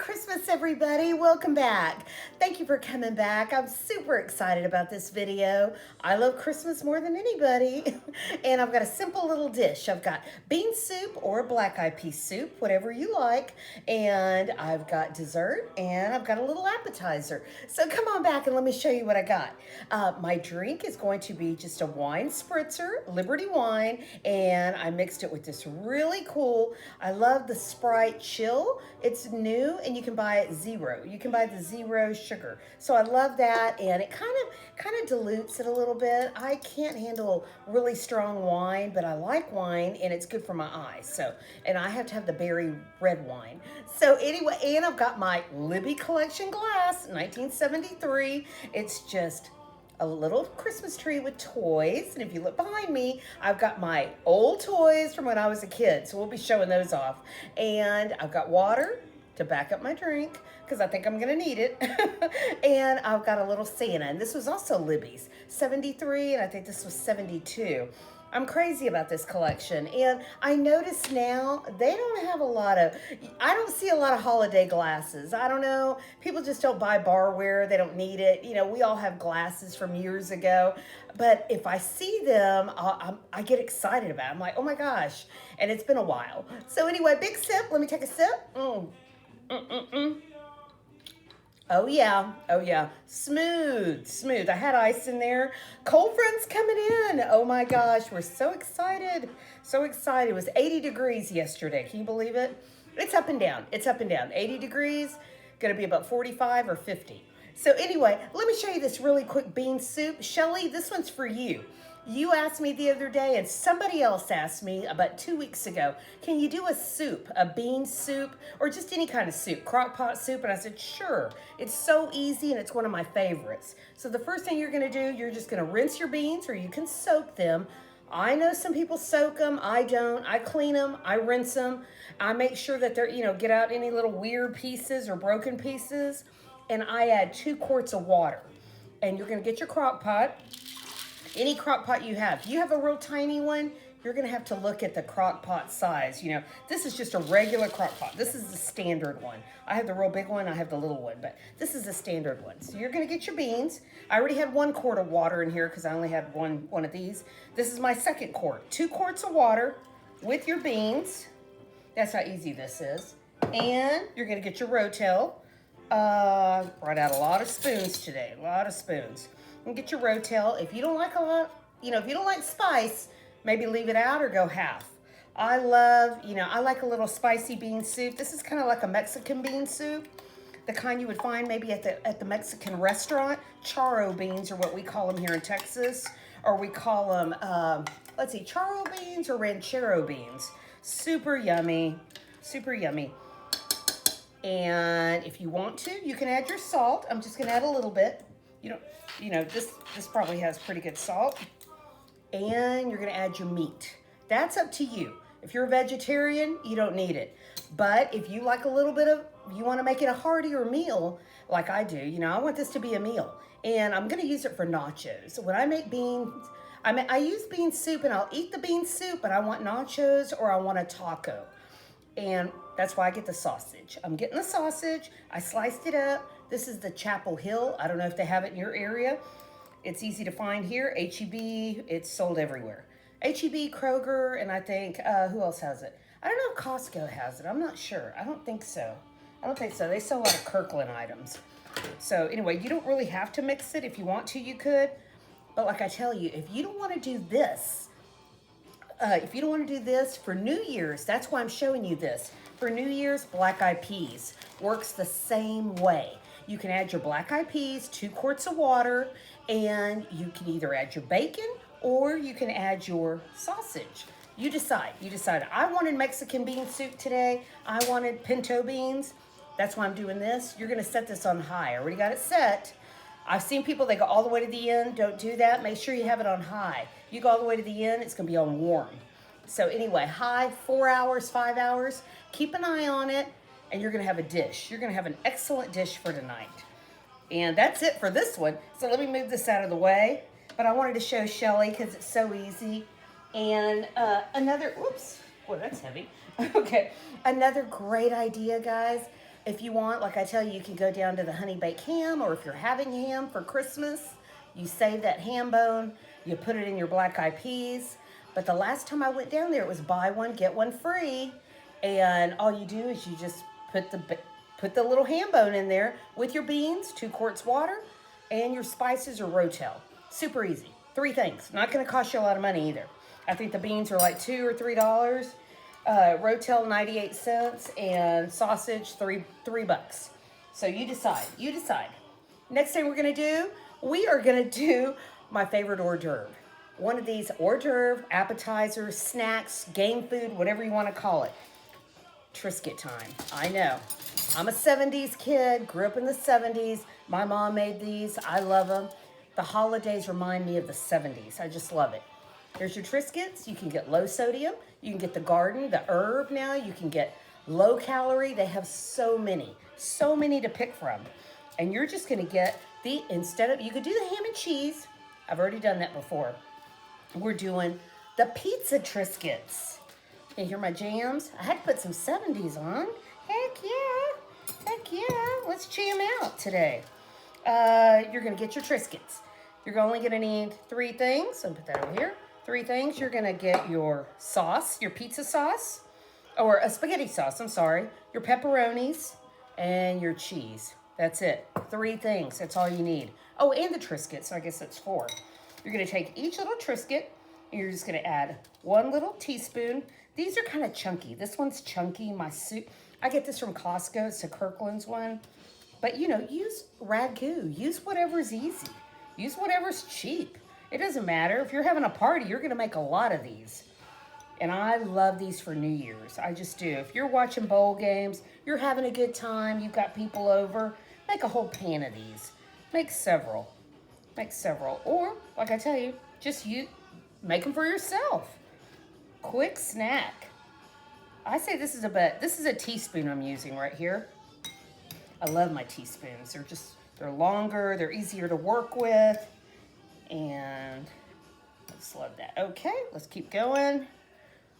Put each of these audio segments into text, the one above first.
Christmas, everybody. Welcome back. Thank you for coming back. I'm super excited about this video. I love Christmas more than anybody. And I've got a simple little dish. I've got bean soup or black eyed pea soup, whatever you like. And I've got dessert and I've got a little appetizer. So come on back and let me show you what I got. My drink is going to be just a wine spritzer, Liberty wine. And I mixed it with this really cool, I love the Sprite Chill. It's new and you can buy it zero. You can buy the zero sugar. So I love that, and it kind of dilutes it a little bit. I can't handle really strong wine, but I like wine and it's good for my eyes. So, and I have to have the berry red wine. So anyway, and I've got my Libby collection glass, 1973. It's just a little Christmas tree with toys. And if you look behind me, I've got my old toys from when I was a kid. So we'll be showing those off. And I've got water to back up my drink because I think I'm gonna need it. And I've got a little Santa. And this was also Libby's, 73, and I think this was 72. I'm crazy about this collection, and I notice now they don't have I don't see a lot of holiday glasses. I don't know, people just don't buy barware, they don't need it. You know, we all have glasses from years ago, but if I see them, I get excited about it. I'm like, oh my gosh, and it's been a while. So anyway, big sip, let me take a sip. Oh yeah, smooth. I had ice in there. Cold front's coming in. Oh my gosh, we're so excited. It was 80 degrees yesterday. Can you believe it? It's up and down. 80 degrees, gonna be about 45 or 50. So anyway, let me show you this really quick bean soup. Shelly, this one's for you. You asked me the other day, and somebody else asked me about 2 weeks ago, can you do a soup, a bean soup, or just any kind of soup, crock pot soup? And I said, sure. It's so easy, and it's one of my favorites. So the first thing you're gonna do, you're just gonna rinse your beans, or you can soak them. I know some people soak them, I don't. I clean them, I rinse them. I make sure that they're, get out any little weird pieces or broken pieces, and I add 2 quarts of water. And you're gonna get your crock pot. Any crock pot you have. If you have a real tiny one, you're gonna have to look at the crock pot size. This is just a regular crock pot. This is the standard one. I have the real big one, I have the little one, but this is the standard one. So you're gonna get your beans. I already had 1 quart of water in here because I only had one of these. This is my second quart. 2 quarts of water with your beans. That's how easy this is. And you're gonna get your Rotel. Brought out a lot of spoons today, And get your Rotel. If you don't like a lot, if you don't like spice, maybe leave it out or go half. I like a little spicy bean soup. This is kind of like a Mexican bean soup, the kind you would find maybe at the Mexican restaurant. Charro beans are what we call them here in Texas, or we call them, charro beans or ranchero beans. Super yummy. And if you want to, you can add your salt. I'm just gonna add a little bit. This probably has pretty good salt. And you're gonna add your meat. That's up to you. If you're a vegetarian, you don't need it. But if you like you wanna make it a heartier meal, like I do, I want this to be a meal. And I'm gonna use it for nachos. When I make beans, I use bean soup and I'll eat the bean soup, but I want nachos or I want a taco. And that's why I get the sausage. I'm getting the sausage. I sliced it up. This is the Chapel Hill. I don't know if they have it in your area. It's easy to find here. H-E-B, it's sold everywhere. H-E-B, Kroger, and I think, who else has it? I don't know if Costco has it. I'm not sure. I don't think so. They sell a lot of Kirkland items. So anyway, you don't really have to mix it. If you want to, you could. But like I tell you, if you don't want to do this, for New Year's, that's why I'm showing you this. For New Year's, black eyed peas works the same way. You can add your black eyed peas, 2 quarts of water, and you can either add your bacon or you can add your sausage. You decide. I wanted Mexican bean soup today. I wanted pinto beans. That's why I'm doing this. You're gonna set this on high. I already got it set. I've seen people, they go all the way to the end. Don't do that. Make sure you have it on high. You go all the way to the end, it's gonna be on warm. So anyway, high, 4 hours, 5 hours. Keep an eye on it, and you're gonna have a dish. You're gonna have an excellent dish for tonight. And that's it for this one. So let me move this out of the way. But I wanted to show Shelly because it's so easy. And whoops, boy, that's heavy. Okay, another great idea, guys. If you want, like I tell you, you can go down to the honey baked ham, or if you're having ham for Christmas, you save that ham bone, you put it in your black eyed peas. But the last time I went down there, it was buy one, get one free. And all you do is you just put the little ham bone in there with your beans, 2 quarts water, and your spices or Rotel. Super easy. 3 things. Not going to cost you a lot of money either. I think the beans are like $2 or $3. Rotel 98 cents, and sausage $3. So you decide. You decide. Next thing we're going to do, we are going to do my favorite hors d'oeuvre. One of these hors d'oeuvre, appetizers, snacks, game food, whatever you want to call it. Triscuit time. I know. I'm a 70s kid, grew up in the 70s. My mom made these. I love them. The holidays remind me of the 70s. I just love it. Here's your Triscuits. You can get low sodium. You can get the garden, the herb now. You can get low calorie. They have so many to pick from. And you're just going to get you could do the ham and cheese. I've already done that before. We're doing the pizza Triscuits. You hear my jams? I had to put some 70s on. Heck yeah. Let's jam out today. You're going to get your Triscuits. You're only going to need 3 things. I'll put that over here. 3 things. You're going to get your sauce, your pizza sauce, or a spaghetti sauce, I'm sorry. Your pepperonis and your cheese. That's it. 3 things. That's all you need. Oh, and the Triscuit, so I guess that's 4. You're going to take each little Triscuit, and you're just going to add 1 little teaspoon. These are kind of chunky. This one's chunky. My soup, I get this from Costco. It's a Kirkland's one. But, use ragu. Use whatever's easy. Use whatever's cheap. It doesn't matter. If you're having a party, you're going to make a lot of these. And I love these for New Year's. I just do. If you're watching bowl games, you're having a good time, you've got people over, make a whole pan of these. Make several. Or, like I tell you, make them for yourself. Quick snack. I say this is a teaspoon I'm using right here. I love my teaspoons. They're longer, they're easier to work with, and I just love that. Okay, let's keep going.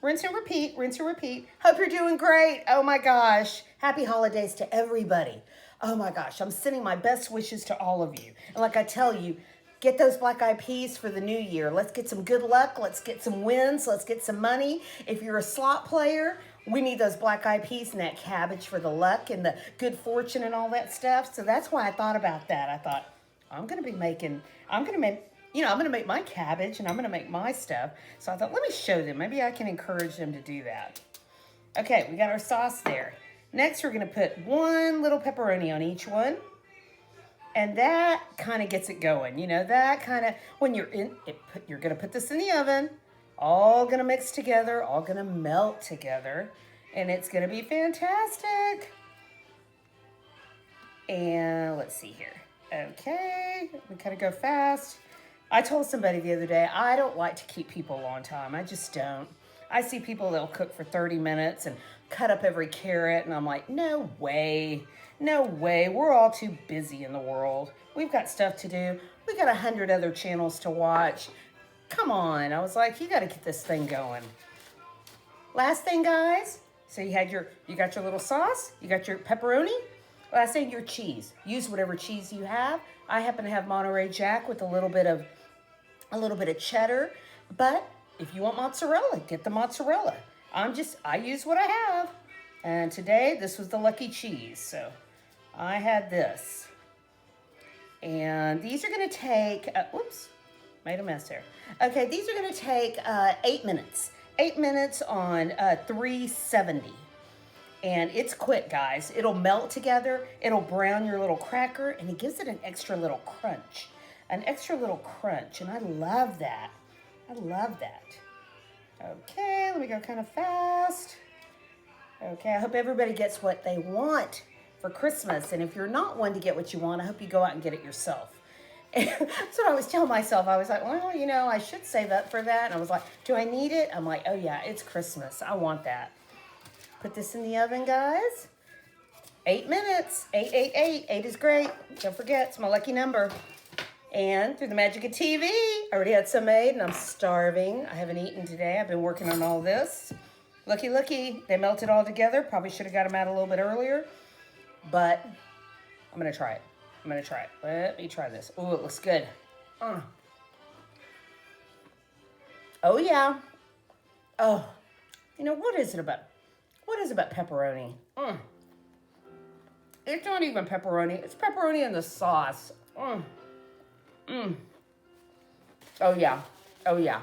Rinse and repeat. Hope you're doing great. Oh my gosh. Happy holidays to everybody. Oh my gosh. I'm sending my best wishes to all of you. And like I tell you, get those black eyed peas for the new year. Let's get some good luck. Let's get some wins. Let's get some money. If you're a slot player, we need those black eyed peas and that cabbage for the luck and the good fortune and all that stuff. So that's why I thought about that. I thought, I'm going to make my cabbage and I'm going to make my stuff. So I thought, let me show them. Maybe I can encourage them to do that. Okay, we got our sauce there. Next, we're going to put 1 little pepperoni on each one. And that kind of gets it going. That kind of, when you're you're going to put this in the oven. All going to mix together. All going to melt together. And it's going to be fantastic. And let's see here. Okay, we kind of go fast. I told somebody the other day, I don't like to keep people a long time. I just don't. I see people that'll cook for 30 minutes and cut up every carrot, and I'm like, no way. We're all too busy in the world. We've got stuff to do. We got 100 other channels to watch. Come on. I was like, you got to get this thing going. Last thing, guys. So you got your little sauce. You got your pepperoni. Last thing, your cheese. Use whatever cheese you have. I happen to have Monterey Jack with a little bit of cheddar, but if you want mozzarella, get the mozzarella. I use what I have. And today, this was the lucky cheese, so I had this. And these are going to take, whoops, made a mess there. Okay, these are going to take 8 minutes. 8 minutes on 370. And it's quick, guys. It'll melt together. It'll brown your little cracker, and it gives it an extra little crunch. And I love that. Okay, let me go kind of fast. Okay, I hope everybody gets what they want for Christmas. And if you're not one to get what you want, I hope you go out and get it yourself. And that's what I was telling myself. I was like, well, I should save up for that. And I was like, do I need it? I'm like, oh yeah, it's Christmas. I want that. Put this in the oven, guys. 8 minutes. 8. 8 is great. Don't forget, it's my lucky number. And through the magic of TV, I already had some made, and I'm starving. I haven't eaten today. I've been working on all this. Looky. They melted all together. Probably should have got them out a little bit earlier. but I'm going to try it. I'm going to try it. Let me try this. Oh, it looks good. Oh, yeah. Oh, you know, what is it about pepperoni? It's not even pepperoni. It's pepperoni in the sauce. Oh, yeah. Oh, yeah.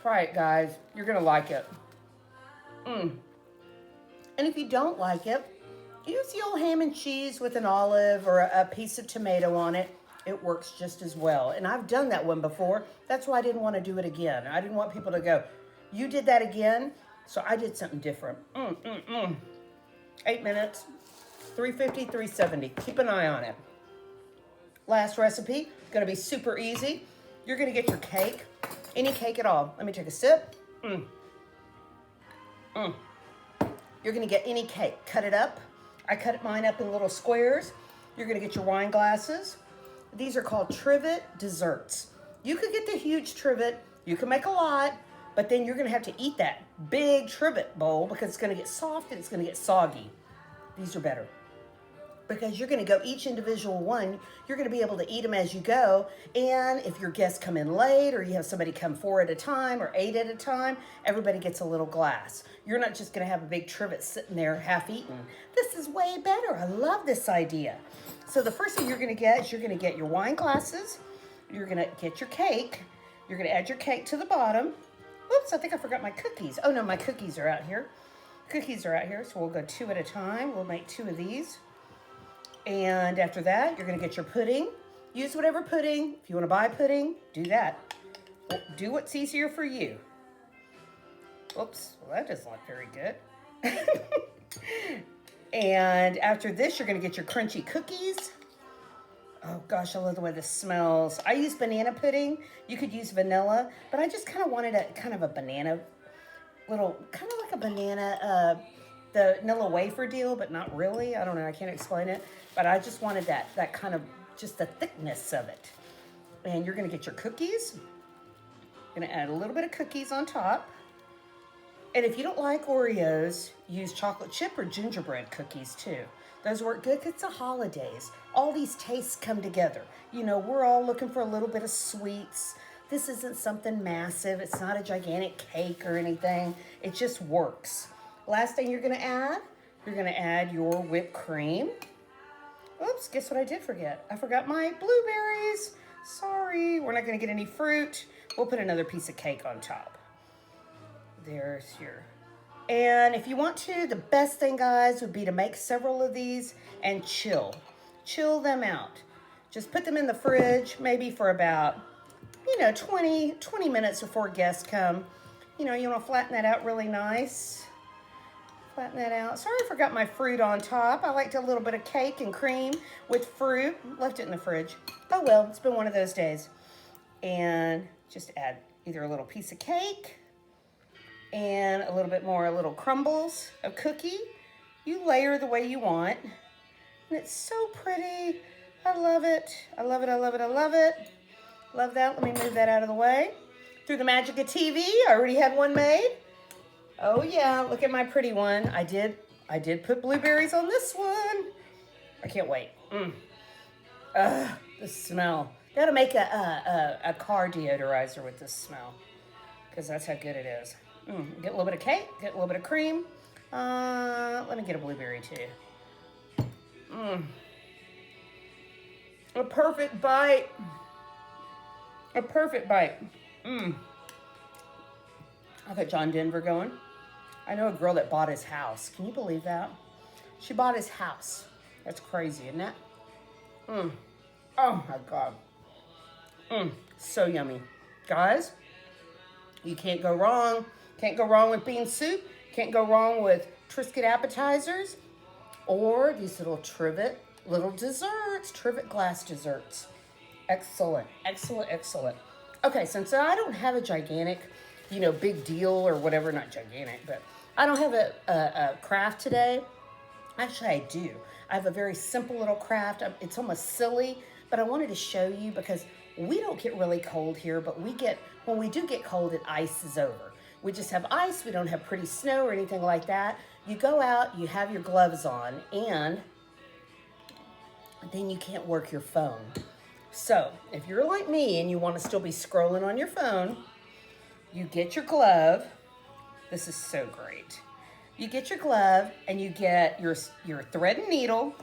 Try it, guys. You're going to like it. And if you don't like it, use the old ham and cheese with an olive or a piece of tomato on it. It works just as well. And I've done that one before. That's why I didn't want to do it again. I didn't want people to go, you did that again? So I did something different. 8 minutes, 350, 370. Keep an eye on it. Last recipe, gonna be super easy. You're gonna get your cake, any cake at all. Let me take a sip. You're gonna get any cake, cut it up. I cut mine up in little squares. You're gonna get your wine glasses. These are called trivet desserts. You could get the huge trivet, you can make a lot, but then you're gonna have to eat that big trivet bowl because it's gonna get soft and it's gonna get soggy. These are better because you're gonna go each individual one, you're gonna be able to eat them as you go. And if your guests come in late or you have somebody come 4 at a time or 8 at a time, everybody gets a little glass. You're not just gonna have a big trivet sitting there half eaten. This is way better. I love this idea. So the first thing you're gonna get is you're gonna get your wine glasses, you're gonna get your cake, you're gonna add your cake to the bottom. Oops, I think I forgot my cookies. Oh no, my cookies are out here. Cookies are out here, so we'll go 2 at a time. We'll make 2 of these. And after that, you're gonna get your pudding. Use whatever pudding. If you wanna buy pudding, do that. Do what's easier for you. Oops, well, that doesn't look very good. And after this, you're gonna get your crunchy cookies. Oh gosh, I love the way this smells. I use banana pudding. You could use vanilla, but I just kind of wanted a kind of a banana, little, kind of like a banana, the vanilla wafer deal, but not really. I don't know, I can't explain it. But I just wanted that kind of, just the thickness of it. And you're gonna get your cookies. Gonna add a little bit of cookies on top. And if you don't like Oreos, use chocolate chip or gingerbread cookies too. Those work good. It's the holidays. All these tastes come together. You know, we're all looking for a little bit of sweets. This isn't something massive. It's not a gigantic cake or anything. It just works. Last thing you're gonna add your whipped cream. Oops, guess what I did forget? I forgot my blueberries. Sorry, we're not gonna get any fruit. We'll put another piece of cake on top. There's your, and if you want to, the best thing, guys, would be to make several of these and chill them out. Just put them in the fridge, maybe for about, 20 minutes before guests come. You want to flatten that out really nice. Flatten that out. Sorry, I forgot my fruit on top. I liked a little bit of cake and cream with fruit. Left it in the fridge. Oh well, it's been one of those days. And just add either a little piece of cake and a little bit more, little crumbles of cookie. You layer the way you want. And it's so pretty. I love it. I love it, I love it, I love it. Love that. Let me move that out of the way. Through the magic of TV, I already had one made. Oh yeah, look at my pretty one. I did put blueberries on this one. I can't wait. The smell. Gotta make a car deodorizer with this smell, because that's how good it is. Get a little bit of cake, get a little bit of cream. Let me get a blueberry too. A perfect bite. A perfect bite. I'll get John Denver going. I know a girl that bought his house. Can you believe that? She bought his house. That's crazy, isn't that? Oh my God. So yummy. Guys, you can't go wrong. Can't go wrong with bean soup. Can't go wrong with Triscuit appetizers or these little trivet desserts, trivet glass desserts. Excellent, excellent, excellent. Okay, since I don't have a gigantic, big deal or whatever, not gigantic, but I don't have a craft today. Actually, I do. I have a very simple little craft. It's almost silly, but I wanted to show you because we don't get really cold here, but when we do get cold, it ices over. we just have ice. We don't have pretty snow or anything like that. You go out, you have your gloves on, and then you can't work your phone. So if you're like me and you want to still be scrolling on your phone, you get your glove. This is so great. You get your glove and you get your thread and needle,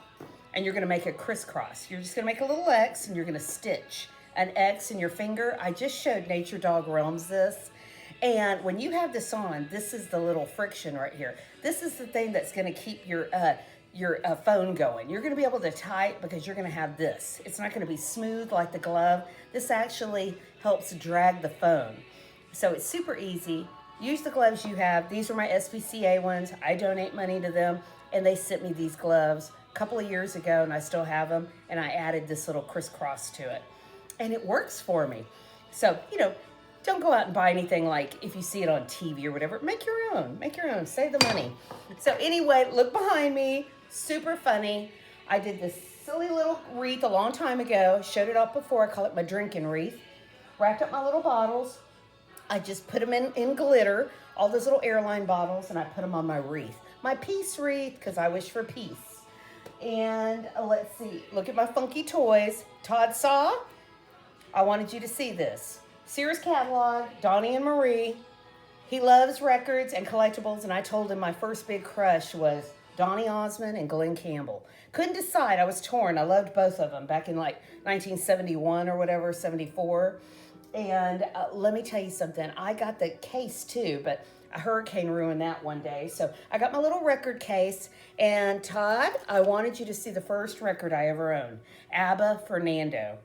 and you're going to make a crisscross. You're just going to make a little X, and you're going to stitch an X in your finger. I just showed Nature Dog Realms this. And when you have this on, this is the little friction right here. This is the thing that's going to keep your phone going. You're going to be able to type because you're going to have this. It's not going to be smooth like the glove. This actually helps drag the phone. So it's super easy. Use the gloves you have. These are my SPCA ones. I donate money to them, and they sent me these gloves a couple of years ago, and I still have them, and I added this little crisscross to it. And it works for me. So, don't go out and buy anything like if you see it on TV or whatever. Make your own. Make your own. Save the money. So anyway, look behind me. Super funny. I did this silly little wreath a long time ago. Showed it off before. I call it my drinking wreath. Wrapped up my little bottles. I just put them in glitter, all those little airline bottles, and I put them on my wreath. My peace wreath, because I wish for peace. And let's see. Look at my funky toys. Todd saw. I wanted you to see this. Sears catalog, Donnie and Marie. He loves records and collectibles, and I told him my first big crush was Donnie Osmond and Glenn Campbell. Couldn't decide. I was torn. I loved both of them back in like 1971 or whatever, 74. And let me tell you something. I got the case too, but a hurricane ruined that one day. So I got my little record case. And Todd, I wanted you to see the first record I ever owned, ABBA Fernando.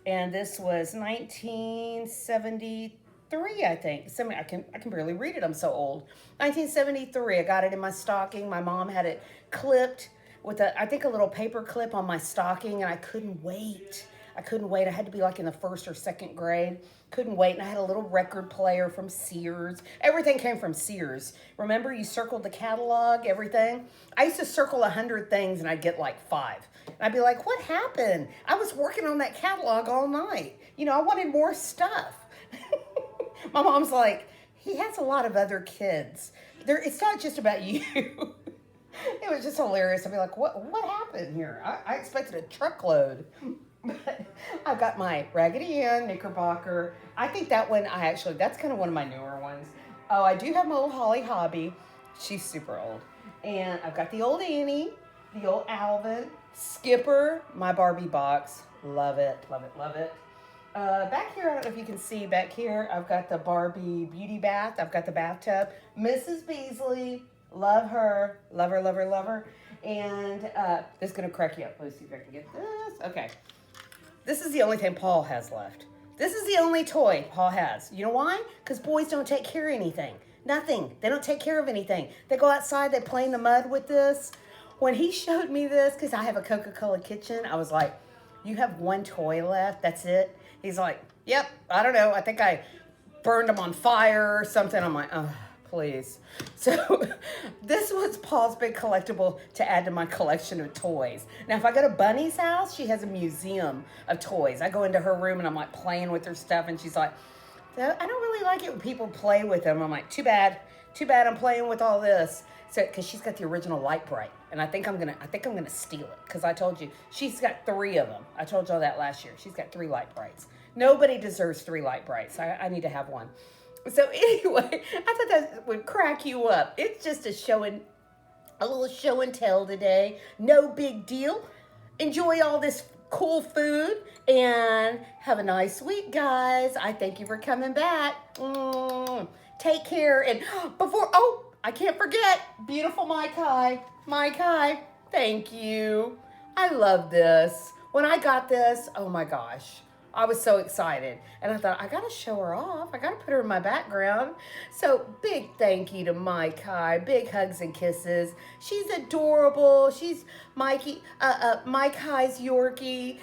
And this was 1973, I think. I can barely read it. I'm so old. 1973. I got it in my stocking. My mom had it clipped with I think a little paper clip on my stocking, and I couldn't wait. I had to be like in the first or second grade. Couldn't wait. And I had a little record player from Sears. Everything came from Sears. Remember, you circled the catalog, everything? I used to circle 100 things, and I'd get like 5. And I'd be like, what happened? I was working on that catalog all night. I wanted more stuff. My mom's like, he has a lot of other kids. It's not just about you. It was just hilarious. I'd be like, what happened here? I expected a truckload. But I've got my Raggedy Ann, Knickerbocker. I think that one, that's kind of one of my newer ones. Oh, I do have my old Holly Hobby. She's super old. And I've got the old Annie, the old Alvin, Skipper, my Barbie box. Love it, love it, love it. Back here, I don't know if you can see back here, I've got the Barbie beauty bath. I've got the bathtub. Mrs. Beasley, love her, love her, love her, love her. And this is going to crack you up. Let's see if I can get this. Okay. This is the only thing Paul has left. This is the only toy Paul has. You know why? Because boys don't take care of anything. Nothing. They don't take care of anything. They go outside, they play in the mud with this. When he showed me this, because I have a Coca-Cola kitchen, I was like, you have one toy left? That's it? He's like, yep, I don't know. I think I burned them on fire or something. I'm like, oh, please. So this was Paul's big collectible to add to my collection of toys. Now, if I go to Bunny's house, she has a museum of toys. I go into her room and I'm like playing with her stuff, and she's like, I don't really like it when people play with them. I'm like, too bad I'm playing with all this. So, because she's got the original Light Bright, and I think I'm gonna steal it, because I told you she's got 3 of them. I told y'all that last year. She's got 3 Light Brights. Nobody deserves 3 Light Brights. I need to have one. So anyway, I thought that would crack you up. It's just a little show and tell today. No big deal. Enjoy all this cool food and have a nice week, guys. I thank you for coming back. Take care. And I can't forget, beautiful Mai Kai. Mai Kai, thank you. I love this. When I got this, oh my gosh, I was so excited. And I thought, I gotta show her off. I gotta put her in my background. So big thank you to Mai Kai. Big hugs and kisses. She's adorable. She's Mai Kai's Yorkie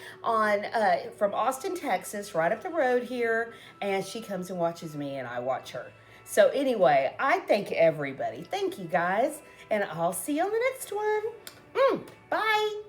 from Austin, Texas, right up the road here. And she comes and watches me, and I watch her. So anyway, I thank everybody. Thank you, guys. And I'll see you on the next one. Bye.